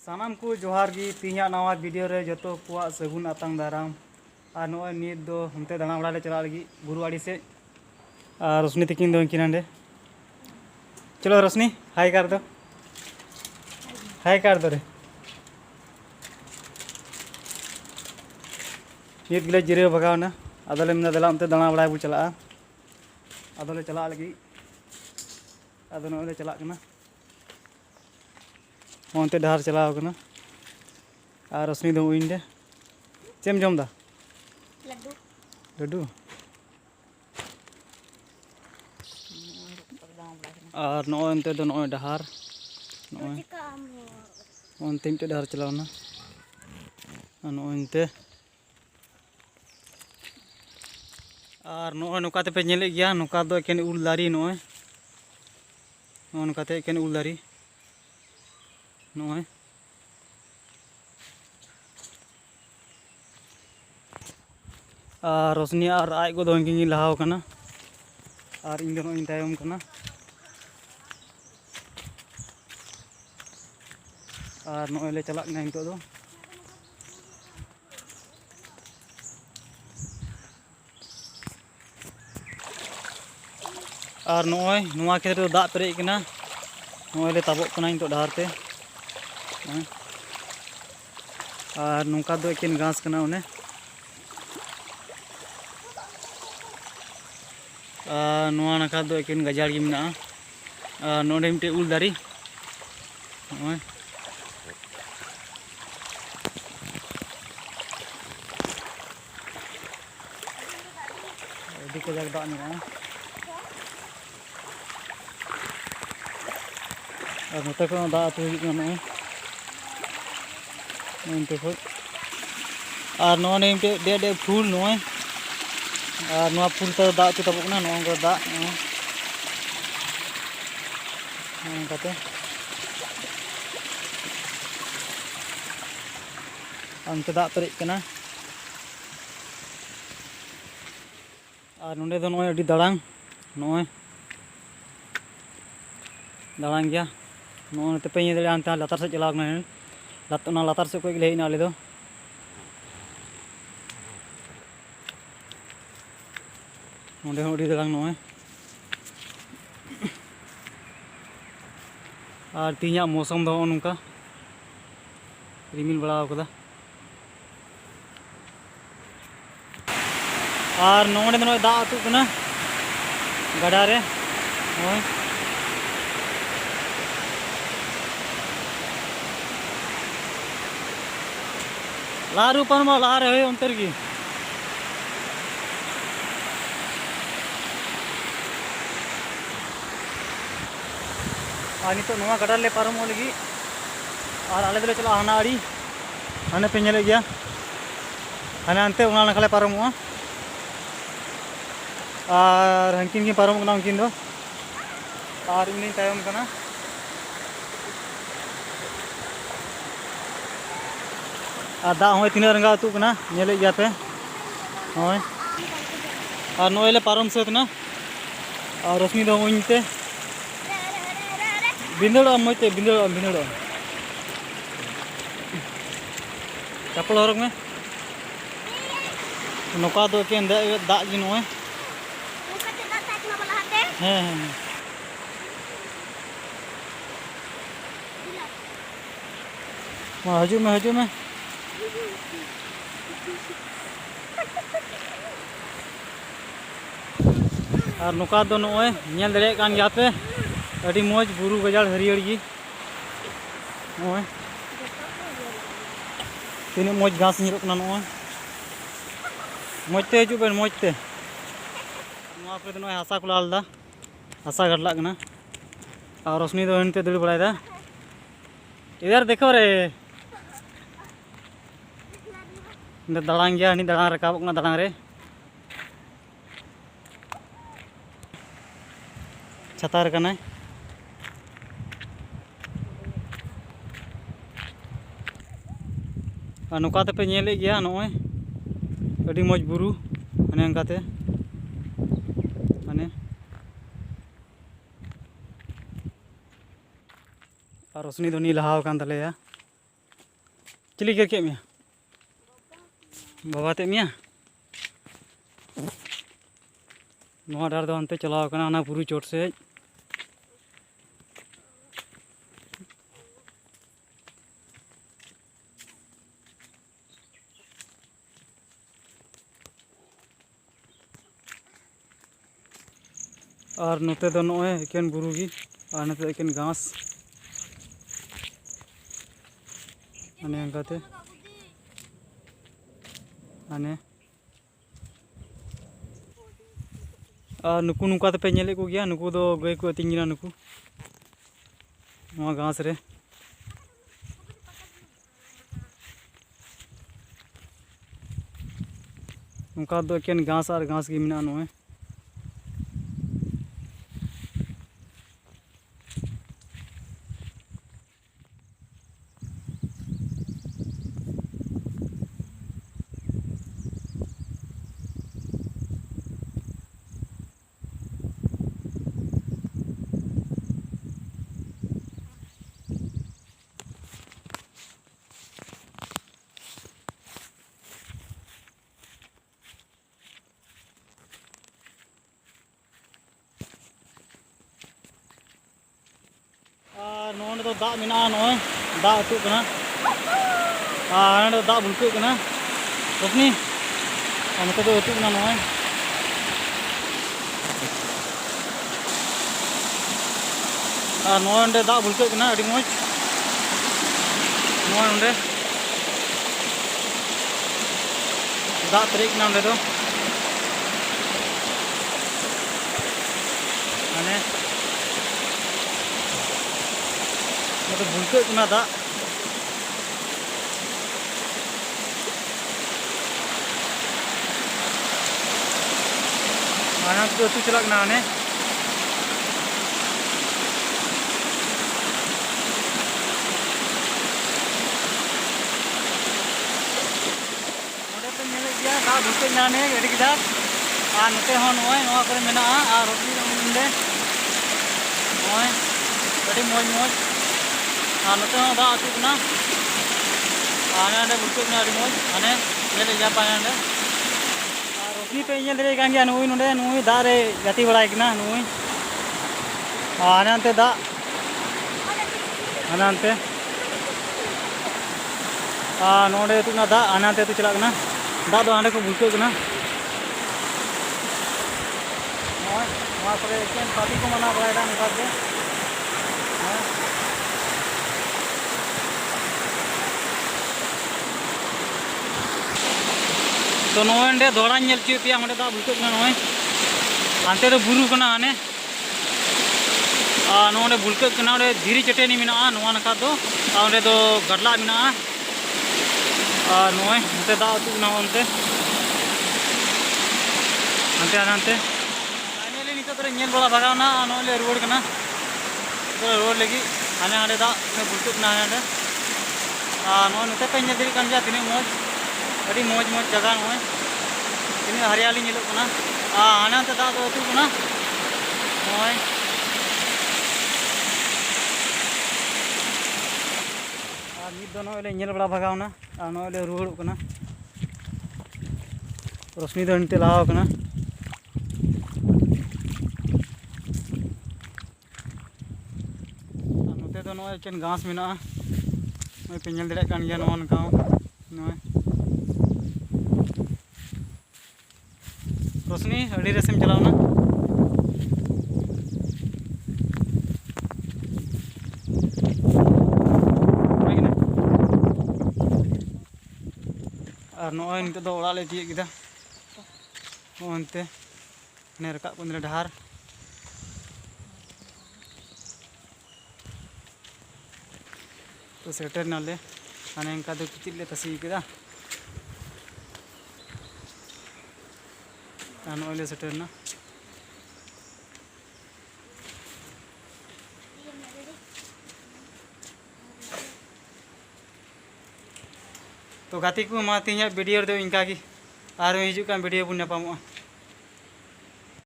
सानाम को जोहार गी तीना नवा वीडियो रे जतो कुआ सगुन आतंग दाराम और नॉय नीत दो हमते दाना बड़ा ले चला लगी बुरु आड़ी से और रोशनी तकिन दो इनकिन अंडे चलो रोशनी हाय कर दो रे नीत गिले जिरे भगावना अदले मिना दला हमते दाना बड़ा बु चला अदले चला लगी अदो नॉय चला कना मोंते डहार चलाव कना और रोशनी दो इंडे चेम जम दा लड्डू लड्डू और नॉय अंते दो नॉय डहार नॉय ओनते मिटे डहार चलावना नॉय अंते और नॉय नोकाते पे नेले गया नोका दो एकेन उल दारी नॉय नोकाते एकेन उल दारी नॉय और रोशनी और आज को दोंगी लहाव कना और इन दोनों इन तायम कना और नॉय ले चला ना नितो दो और नॉय नुआ खेत रे दाग पेरेज कना नॉय ले ताबोक कना नितो डहार ते और नौका दो एकेन घास कना उन्हें नुआ नाका दो एकेन गजाड़ गी मेना नोडे मिटे उल दारी अभी को दाग मेना और नोते को दाग आतु हिजुग कना नोते को और नोआ ने मिटे डे डे फूल नोय और नोआ फूल तो दाग तो तबक ना नोआ को दाग काते अंते दाग पेरेज कना और नोंडे दो नोय अडी दाड़ांग नोय दाड़ांग गया नोय नते पे दे अंते लातार से चलाव कना लातार से कोई ले ना ले दो नोंडे अडी दाड़ांग नोय और तीना मौसम दो नोंका रिमिल बड़ा कदा और नोंडे दो दाग आतु कना गड़ा रे नोय लारू परमा लारे होय अंतर की और नितो नोआ गड़ा ले पारमो लगी और आले दले चला हाना आड़ी हाने पे नेले गया हाने अंते उना नखले पारमो और हंकिन की पारम कना उनकिन दो और इनी तायम कना और दा होय तीना रंगा आतु कना नेले गया पे होय और नोय ले पारम सेत ना और रोशनी दो उनते बिंदड़ो मते बिंदड़ो चप्पल हरक में नौका दो के दाग गी नोय हाँ हजू में और नौका दो नोय नेल दरे कान गया पे अड़ी मौज बुरु गजाड़ हरियर गी नोय तीन मौज घास निरो कना नोय मौजते हजू बेन मौजते नोआ पे नोय हासा को लालदा हासा गड़ला कना और रोशनी दो हनते दड़ बड़ायदा इधर देखो रे दाड़ांग गया हनी दाड़ा रकाब कना दाड़ांग रे छतार कना और नौका पे नेले गया नोय अड़ी मौज बुरु हाने अंकाते हाने और रोशनी दो नी लहाव कान तलेया चिली गर के मिया बाबा ते मिया नवा डार दो अंते चलाव कना ना बुरु चोट से और नोते दो नोए एकेन बुरु गी और नोते एकेन घास अने अंगाते अने नुकु नुका पे नेले को गया नुकु दो गई को अतिंगिना नुकु नवा घास रे नुका दो एकेन घास और घास गी मिना नोए नोंडे दो दाग मिना नोए दाग अतु कना नोंडे दाग बुलके कना रोशनी नोते दो अतु कना नोए नोंडे दाग बुलके कना अडी मोज नोंडे दाग तरीक ना नोंडे दो माने तो बुलके कना दा आना तो अतु चला कना ने नोडे पे नेले गया दा बुलके ना ने एडी किदा आ नते हो नोय नोवा करे मेना आ रोटी नोंडे नोय एडी मोज मोज नोते हो दा अतु कना आने बुलके कना अडी मोज आने नेले जा पाने रोशनी पे नेल रे गांगिया नुई नोडे नुई दा रे गति बड़ाय कना नुई आने अंते दा आने अंते नोडे अतु कना दा आने अंते तो चला कना दा दो आंडे को बुलके कना नोय नोवा करे केन पार्टी को मना बड़ाय दा निकाल दे तो नोंडे दोड़ा नेल ची पिया मंडे दा बुलके कना नोय अंते तो बुरु कना आने नोंडे बुलके कना ओडे धीरी चटेनी मिना नोवा नका दो ओडे दो गडला मिना नोय अंते दा अतु कना अंते अंते आनते फाइनली नितो तो नेल बड़ा भगावना नोले रोड कना तो रोड लगी आने आने दा बुलके कना आने नो नते पे नेल दिरी कान जा तिने मोज अड़ी मोज मोज जगह नोय तिने हरियाली नेलो कना आने अंते दा दो अतु कना नोय नित दो नोले नेल बड़ा भगावना नोले रुवाड़ कना रोशनी दो निते लाव कना नोते दो नोय चेन घास मिना नोय पे नेल दड़े कान गया नोन का नोय रोशनी अड़ी रेसेम चलावना और नोय नितो दो ओड़ा ले तिये किदा ओनते ने रका कुंदरे ढार तो सेटर नाले आने इनका दो किचिल ले तसी किदा नोले सेटर ना तो गाती को मा तीन वीडियो दो इनका की आर हिजू का वीडियो बुन नापामो।